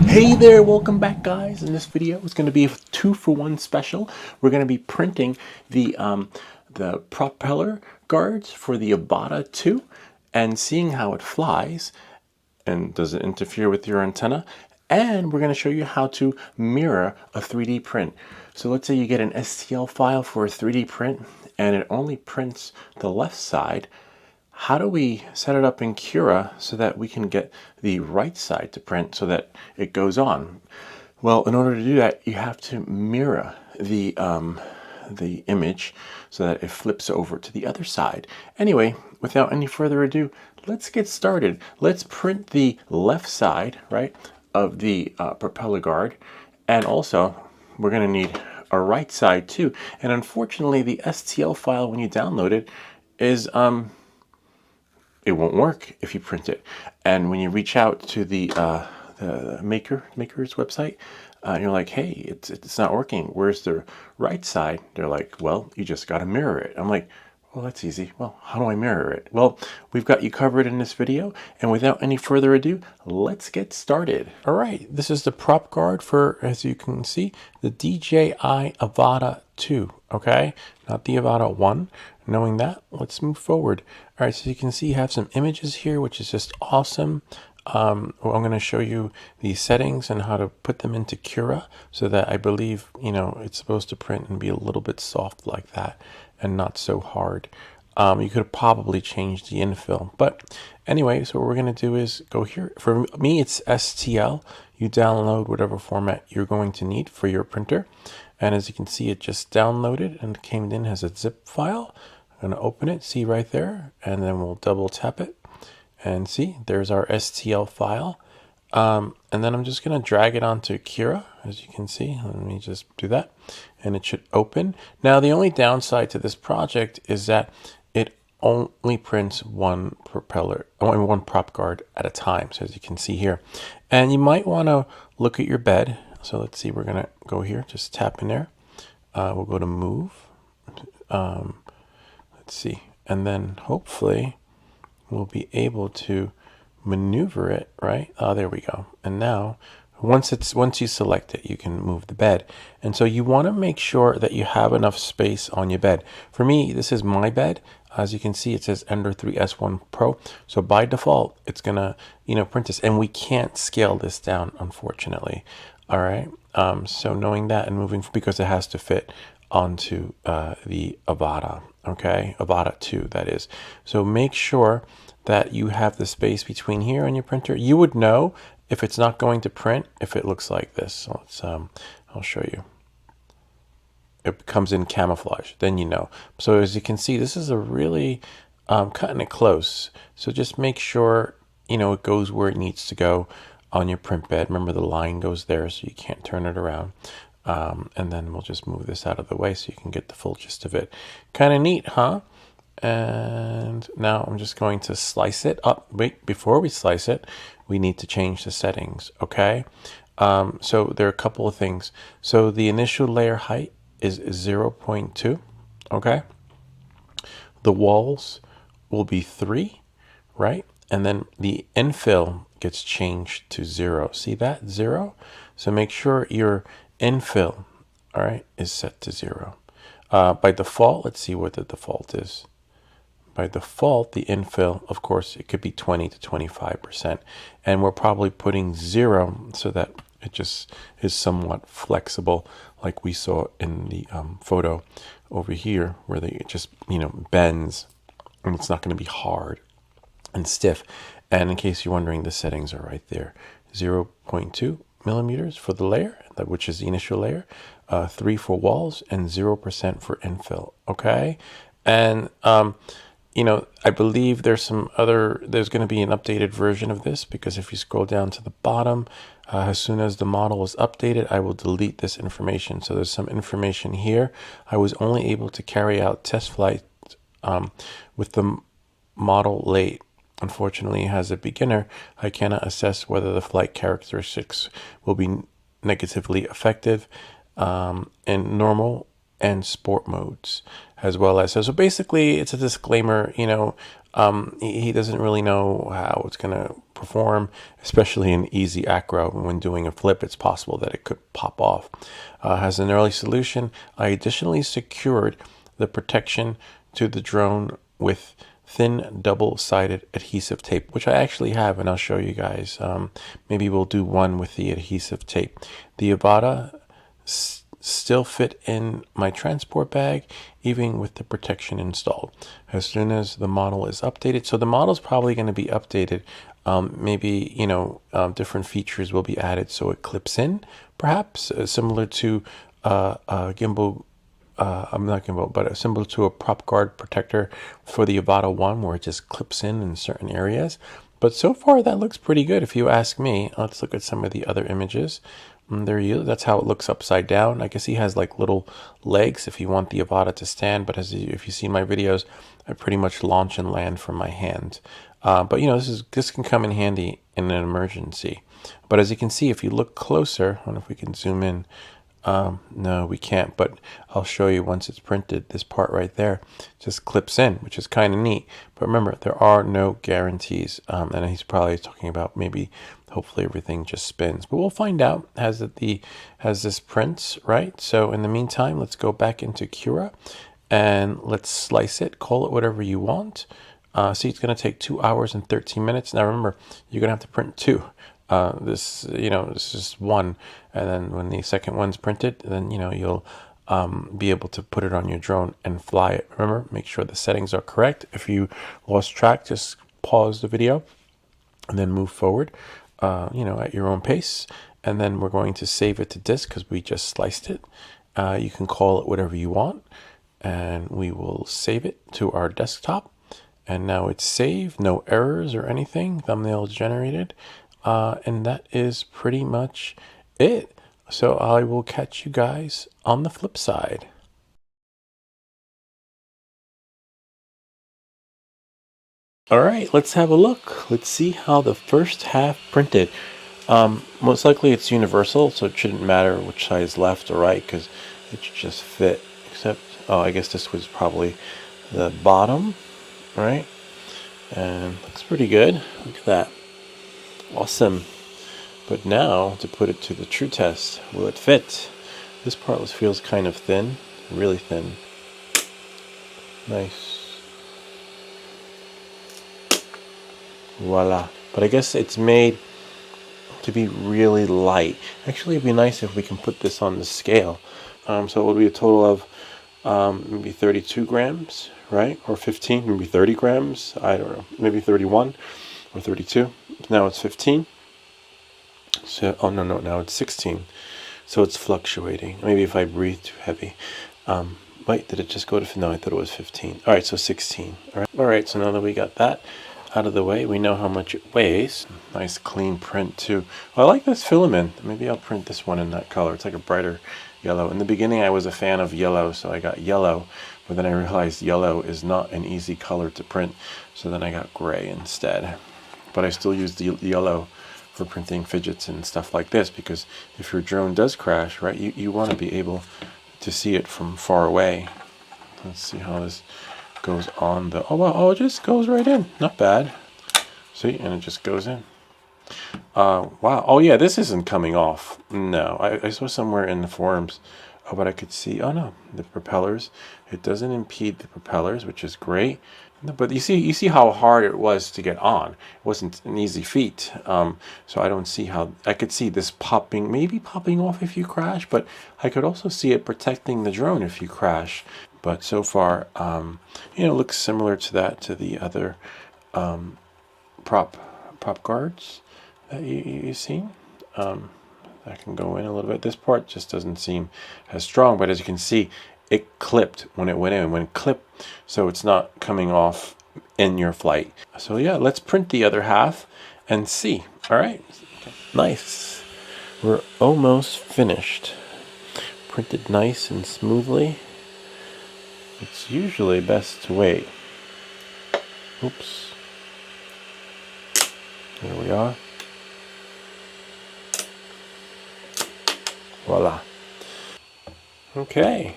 Hey there, welcome back guys. In this video it's going to be a 2-for-1 special. We're going to be printing the propeller guards for the Avata 2 and seeing how it flies and does it interfere with your antenna, and we're going to show you how to mirror a 3D print. So let's say you get an STL file for a 3D print and it only prints the left side. How do we set it up in Cura so that we can get the right side to print so that it goes on? Well, in order to do that, you have to mirror the image so that it flips over to the other side. Anyway, without any further ado, let's get started. Let's print the left side, right, of the propeller guard, and also we're going to need a right side too. And unfortunately, the STL file when you download it is it won't work if you print it. And when you reach out to the maker's website, you're like, hey, it's not working. Where's the right side? They're like, well, you just got to mirror it. I'm like, well, that's easy. Well, how do I mirror it? Well, we've got you covered in this video. And without any further ado, let's get started. All right, this is the prop guard for, as you can see, the Dji Avata 2, okay? Not the Avata 1. Knowing that, let's move forward. All right, so you can see you have some images here, which is just awesome. I'm going to show you the settings and how to put them into Cura so that I believe, you know, it's supposed to print and be a little bit soft like that and not so hard. You could probably change the infill. But anyway, so what we're going to do is go here. For me, it's STL. You download whatever format you're going to need for your printer. And as you can see, it just downloaded and came in as a zip file. I'm going to open it, see right there, and then we'll double tap it. And see, there's our STL file. And then I'm just going to drag it onto Cura, as you can see. Let me just do that. And it should open. Now, the only downside to this project is that it only prints one prop guard at a time. So as you can see here. And you might want to look at your bed. So let's see, we're going to go here, just tap in there. We'll go to move. Let's see. And then hopefully we'll be able to maneuver it, right? Oh, there we go. And now once you select it, you can move the bed. And so you want to make sure that you have enough space on your bed. For me, this is my bed. As you can see, it says Ender 3 S1 Pro. So by default, it's gonna, print this, and we can't scale this down, unfortunately. All right. So knowing that and moving, because it has to fit onto the Avata. Okay, Avata 2, that is. So make sure that you have the space between here and your printer. You would know if it's not going to print if it looks like this. So let's, I'll show you. It comes in camouflage, then you know. So as you can see, this is a really cutting it close. So just make sure, it goes where it needs to go on your print bed. Remember, the line goes there, so you can't turn it around. And then we'll just move this out of the way so you can get the full gist of it. Kind of neat, huh? And now I'm just going to slice it up. Wait, before we slice it, we need to change the settings, okay? So there are a couple of things. So the initial layer height is 0.2, okay? The walls will be 3, right? And then the infill gets changed to 0. See that? 0? So make sure your infill, all right, is set to 0. By default, let's see what the default is. By default, the infill, of course, it could be 20 to 25%. And we're probably putting 0 so that it just is somewhat flexible, like we saw in the photo over here, where it just, bends, and it's not going to be hard and stiff. And in case you're wondering, the settings are right there. 0.2 millimeters for the layer, which is the initial layer, 3 for walls, and 0% for infill. Okay, and I believe there's going to be an updated version of this, because if you scroll down to the bottom, as soon as the model is updated, I will delete this information. So there's some information here. I was only able to carry out test flights with the model late. Unfortunately, as a beginner, I cannot assess whether the flight characteristics will be negatively effective in normal and sport modes, as well as. So basically, it's a disclaimer, he doesn't really know how it's going to perform, especially in easy acro. When doing a flip, it's possible that it could pop off. Has an early solution. I additionally secured the protection to the drone with thin double-sided adhesive tape, which I actually have, and I'll show you guys. Maybe we'll do one with the adhesive tape. The Avata still fit in my transport bag, even with the protection installed. As soon as the model is updated, so the model is probably going to be updated. Maybe, different features will be added so it clips in, perhaps similar to gimbal. I'm not gimbal, but similar to a prop guard protector for the Avata 1, where it just clips in certain areas. But so far, that looks pretty good, if you ask me. Let's look at some of the other images. That's how it looks upside down. I guess he has like little legs if you want the Avata to stand. But if you see my videos, I pretty much launch and land from my hand. But this can come in handy in an emergency. But as you can see, if you look closer, I wonder if we can zoom in. No, we can't, but I'll show you once it's printed. This part right there just clips in, which is kind of neat. But remember, there are no guarantees. And he's probably talking about maybe, hopefully everything just spins. But we'll find out. Has this prints, right? So in the meantime, let's go back into Cura and let's slice it. Call it whatever you want. See, it's going to take 2 hours and 13 minutes. Now remember, you're going to have to print 2. This is just 1, and then when the second one's printed, then you'll be able to put it on your drone and fly it. Remember, make sure the settings are correct. If you lost track, just pause the video and then move forward at your own pace. And then we're going to save it to disk because we just sliced it. You can call it whatever you want, and we will save it to our desktop. And now it's saved, no errors or anything. Thumbnail generated. And that is pretty much it. So I will catch you guys on the flip side. All right, let's have a look. Let's see how the first half printed. Most likely it's universal, so it shouldn't matter which side is left or right because it should just fit. Except, I guess this was probably the bottom, right? And looks pretty good. Look at that. Awesome. But now to put it to the true test, will it fit? This part feels kind of thin, really thin. Nice. Voila. But I guess it's made to be really light. Actually, it'd be nice if we can put this on the scale. So it would be a total of maybe 32 grams, right? Or 15, maybe 30 grams. I don't know. Maybe 31 or 32. Now it's 15. So, oh no, now it's 16. So it's fluctuating. Maybe if I breathe too heavy. Wait, did it just go to, no, I thought it was 15. All right, so 16. All right, so now that we got that out of the way, we know how much it weighs. Nice clean print too. Well, I like this filament. Maybe I'll print this one in that color. It's like a brighter yellow. In the beginning, I was a fan of yellow, so I got yellow. But then I realized yellow is not an easy color to print. So then I got gray instead. But I still use the yellow for printing fidgets and stuff like this, because if your drone does crash, right, you want to be able to see it from far away. Let's see how this goes on the, oh wow, oh, it just goes right in. Not bad. See, and it just goes in. Wow. Oh yeah, this isn't coming off. No, I saw somewhere in the forums. Oh, but I could see, oh no, the propellers. It doesn't impede the propellers, which is great. But you see how hard it was to get on. It wasn't an easy feat. So I don't see how, I could see this popping, maybe popping off if you crash, but I could also see it protecting the drone if you crash. But so far, it looks similar to that, to the other prop guards that you've seen. I can go in a little bit. This part just doesn't seem as strong, but as you can see, it clipped when it went in. When it clipped, so it's not coming off in your flight. So yeah, let's print the other half and see. All right, nice. We're almost finished. Printed nice and smoothly. It's usually best to wait. Oops. Here we are. Voila. Okay.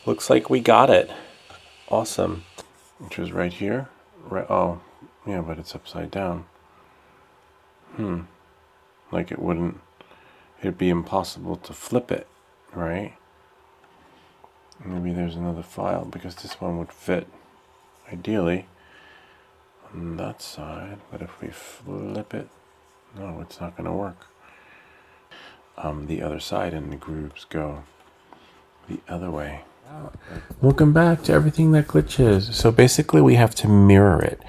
Looks like we got it. Awesome. which is right here. Right, oh, yeah, but it's upside down. Like it'd be impossible to flip it, right? Maybe there's another file, because this one would fit, ideally, on that side. But if we flip it, no, it's not going to work. The other side, and the grooves go the other way. Welcome back to Everything That Glitches. So basically we have to mirror it.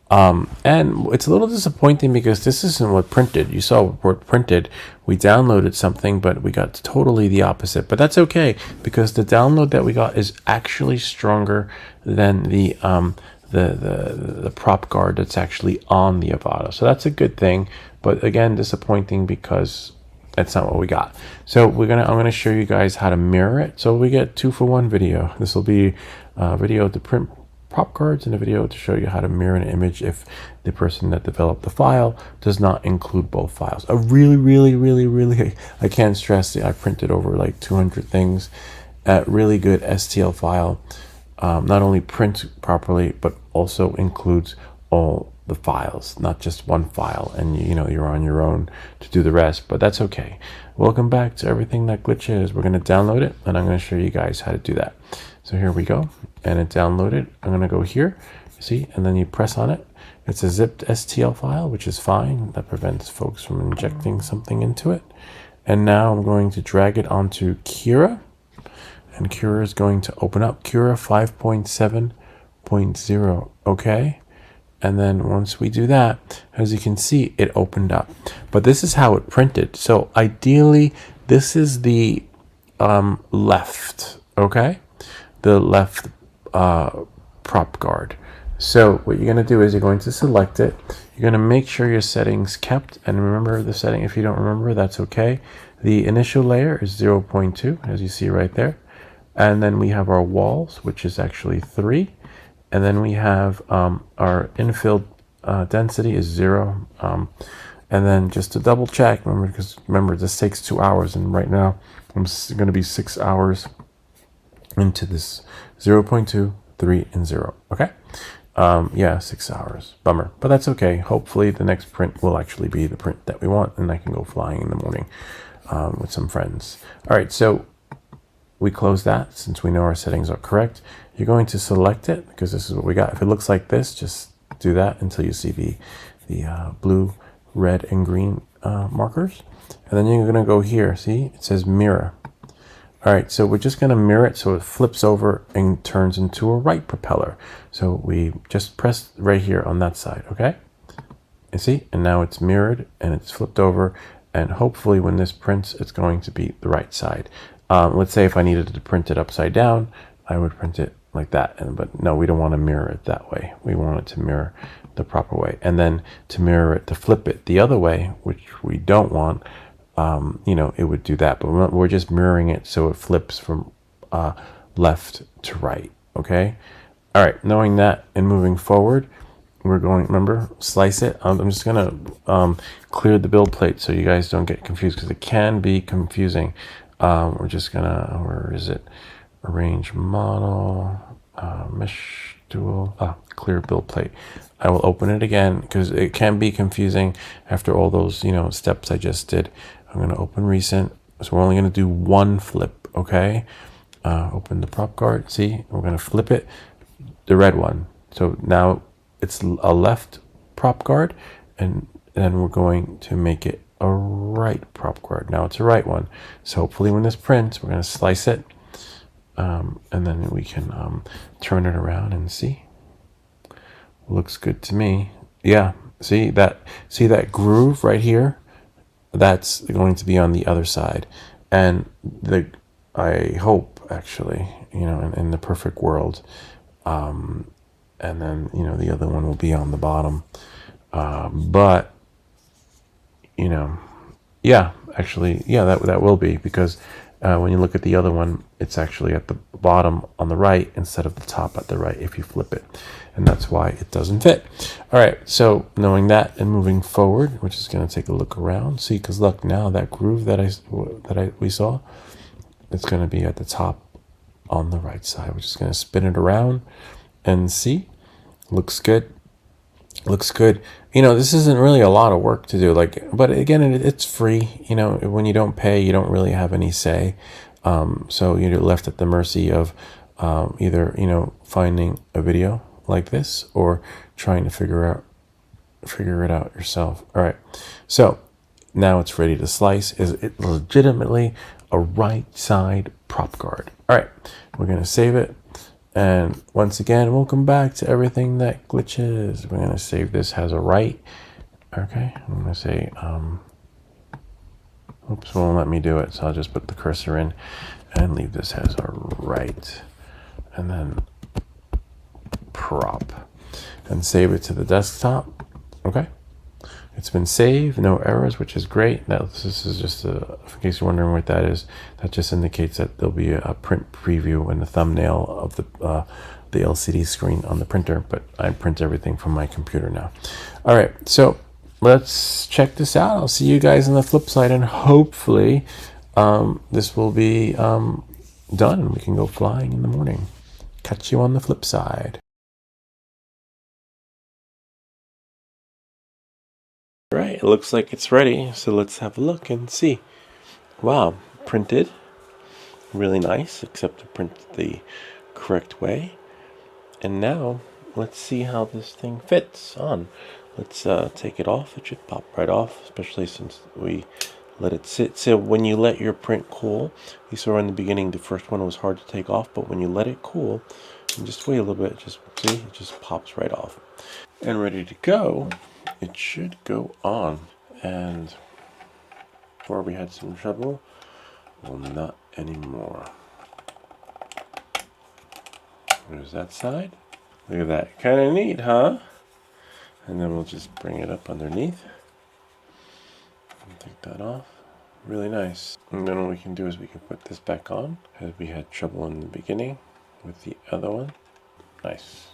And it's a little disappointing because this isn't what printed. You saw what printed. We downloaded something, but we got totally the opposite. But that's okay, because the download that we got is actually stronger than the prop guard that's actually on the Avata. So that's a good thing. But again, disappointing because that's not what we got. So I'm gonna show you guys how to mirror it. So we get 2-for-1 video. This will be a video to print prop cards and a video to show you how to mirror an image if the person that developed the file does not include both files. A really, I can't stress it. I printed over like 200 things. A really good STL file. Not only prints properly, but also includes all the files, not just one file, and you're on your own to do the rest, but that's okay. Welcome back to Everything That Glitches. We're going to download it, and I'm going to show you guys how to do that. So here we go, and it downloaded. I'm going to go here, see, and then you press on it. It's a zipped STL file, which is fine. That prevents folks from injecting something into it. And now I'm going to drag it onto Cura, and Cura is going to open up. Cura 5.7.0, okay? And then once we do that, as you can see, it opened up. But this is how it printed. So ideally, this is the left, okay? The left prop guard. So what you're going to do is you're going to select it. You're going to make sure your settings kept. And remember the setting. If you don't remember, that's okay. The initial layer is 0.2, as you see right there. And then we have our walls, which is actually 3. And then we have our infill density is 0. And then just to double check, remember this takes 2 hours, and right now I'm going to be 6 hours into this 0.2, 3, and 0. Okay. Yeah, 6 hours. Bummer, but that's okay. Hopefully the next print will actually be the print that we want, and I can go flying in the morning with some friends. All right, so we close that since we know our settings are correct. You're going to select it because this is what we got. If it looks like this, just do that until you see the blue, red, and green markers. And then you're going to go here. See, it says mirror. All right, so we're just going to mirror it so it flips over and turns into a right propeller. So we just press right here on that side, okay? You see, and now it's mirrored and it's flipped over. And hopefully when this prints, it's going to be the right side. Let's say if I needed to print it upside down, I would print it like that. But no, we don't want to mirror it that way. We want it to mirror the proper way. And then to mirror it, to flip it the other way, which we don't want, it would do that. But we're just mirroring it so it flips from left to right, okay? All right, knowing that and moving forward, we're going, remember, slice it. I'm just going to clear the build plate so you guys don't get confused because it can be confusing. We're just going to, where is it? Arrange model, mesh tool, clear build plate. I will open it again because it can be confusing after all those, steps I just did. I'm going to open recent. So we're only going to do one flip, okay? Open the prop guard. See, we're going to flip it, the red one. So now it's a left prop guard, and then we're going to make it a right prop guard. Now it's a right one. So hopefully when this prints, we're going to slice it, and then we can turn it around and see. Looks good to me. Yeah, see that groove right here? That's going to be on the other side. And I hope actually, in the perfect world, and then the other one will be on the bottom. But yeah, actually, yeah, that will be, because when you look at the other one, it's actually at the bottom on the right instead of the top at the right if you flip it, and that's why it doesn't fit. All right, so knowing that and moving forward, we're just going to take a look around, see, because look, now that groove that we saw, it's going to be at the top on the right side. We're just going to spin it around and see. Looks good. Looks good. You know, this isn't really a lot of work to do. Like, but again, it's free. You know, when you don't pay, you don't really have any say. So you're left at the mercy of either finding a video like this or trying to figure it out yourself. All right. So now it's ready to slice. Is it legitimately a right side prop guard? All right. We're gonna save it. And once again, welcome back to everything that glitches. We're going to save this as a right. Okay, I'm going to say, oops, won't let me do it. So I'll just put the cursor in and leave this as a right. And then prop. And save it to the desktop. Okay. It's been saved, no errors, which is great. Now, this is just in case you're wondering what that is, that just indicates that there'll be a print preview and the thumbnail of the LCD screen on the printer, but I print everything from my computer now. All right, so let's check this out. I'll see you guys on the flip side, and hopefully this will be done and we can go flying in the morning. Catch you on the flip side. Right, it looks like it's ready, so let's have a look and see. Wow, printed. Really nice, except to print the correct way. And now, let's see how this thing fits on. Let's take it off. It should pop right off, especially since we let it sit. So when you let your print cool, you saw in the beginning the first one was hard to take off, but when you let it cool, and just wait a little bit, just see, it just pops right off. And ready to go, it should go on. And before we had some trouble, well, not anymore. There's that side. Look at that, kind of neat, huh? And then we'll just bring it up underneath and take that off. Really nice. And then what we can do is we can put this back on, as we had trouble in the beginning with the other one. Nice.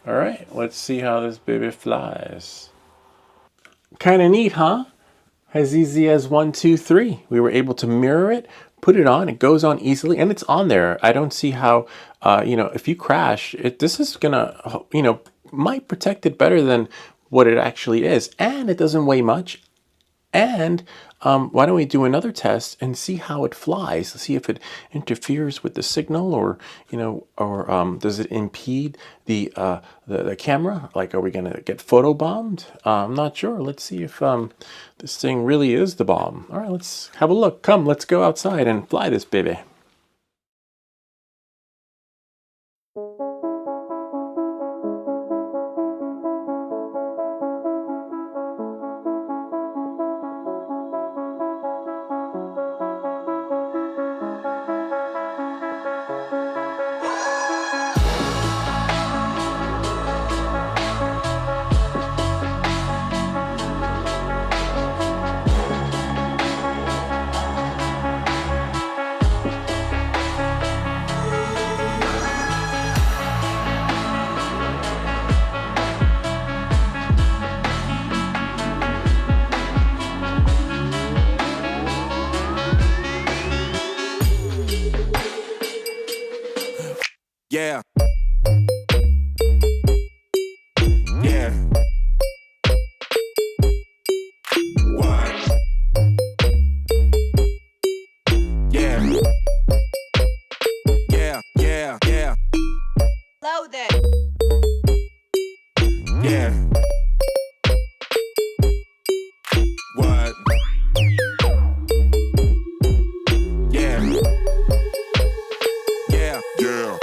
All right, let's see how this baby flies. Kind of neat, huh? As easy as 1, 2, 3. We were able to mirror it, put it on, it goes on easily, and it's on there. I don't see how, if you crash, this is gonna, might protect it better than what it actually is. And it doesn't weigh much. And why don't we do another test and see how it flies? See if it interferes with the signal, or does it impede the camera? Like, are we gonna get photobombed? I'm not sure. Let's see if this thing really is the bomb. All right, let's have a look. Come, let's go outside and fly this baby. Yeah. Yeah. What? Yeah. Yeah. Load it. Yeah. What? Yeah. Yeah.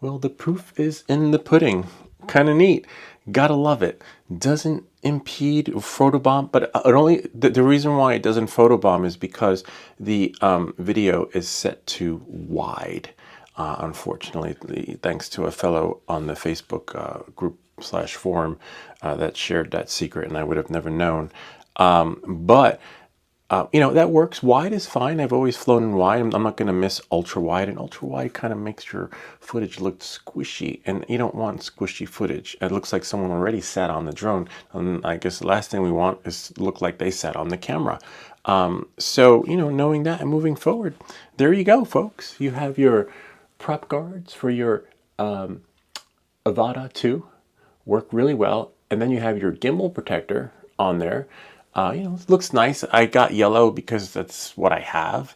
Well, the proof is in the pudding. Kind of neat. Gotta love it. Doesn't impede photobomb, but the reason why it doesn't photobomb is because the video is set to wide. Unfortunately, thanks to a fellow on the Facebook group / forum that shared that secret, and I would have never known. But that works. Wide is fine. I've always flown in wide. I'm not going to miss ultra wide, and ultra wide kind of makes your footage look squishy, and you don't want squishy footage. It looks like someone already sat on the drone, and I guess the last thing we want is look like they sat on the camera. So knowing that and moving forward, there you go, folks. You have your prop guards for your Avata 2, work really well, and then you have your gimbal protector on there. It looks nice. I got yellow because that's what I have.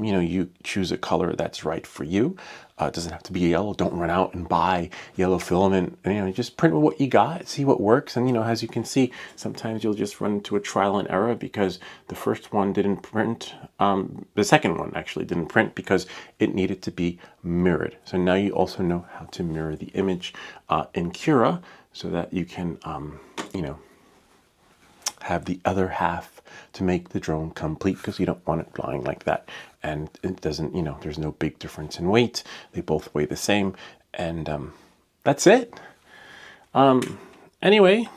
You choose a color that's right for you. It doesn't have to be yellow. Don't run out and buy yellow filament. Just print with what you got, see what works. And as you can see, sometimes you'll just run into a trial and error because the first one didn't print. The second one actually didn't print because it needed to be mirrored. So now you also know how to mirror the image in Cura so that you can, have the other half to make the drone complete, because you don't want it flying like that. And it doesn't, there's no big difference in weight. They both weigh the same. And that's it. Anyway,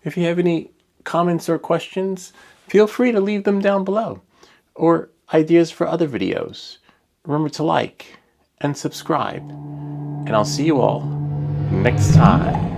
if you have any comments or questions, feel free to leave them down below, or ideas for other videos. Remember to like and subscribe, and I'll see you all next time.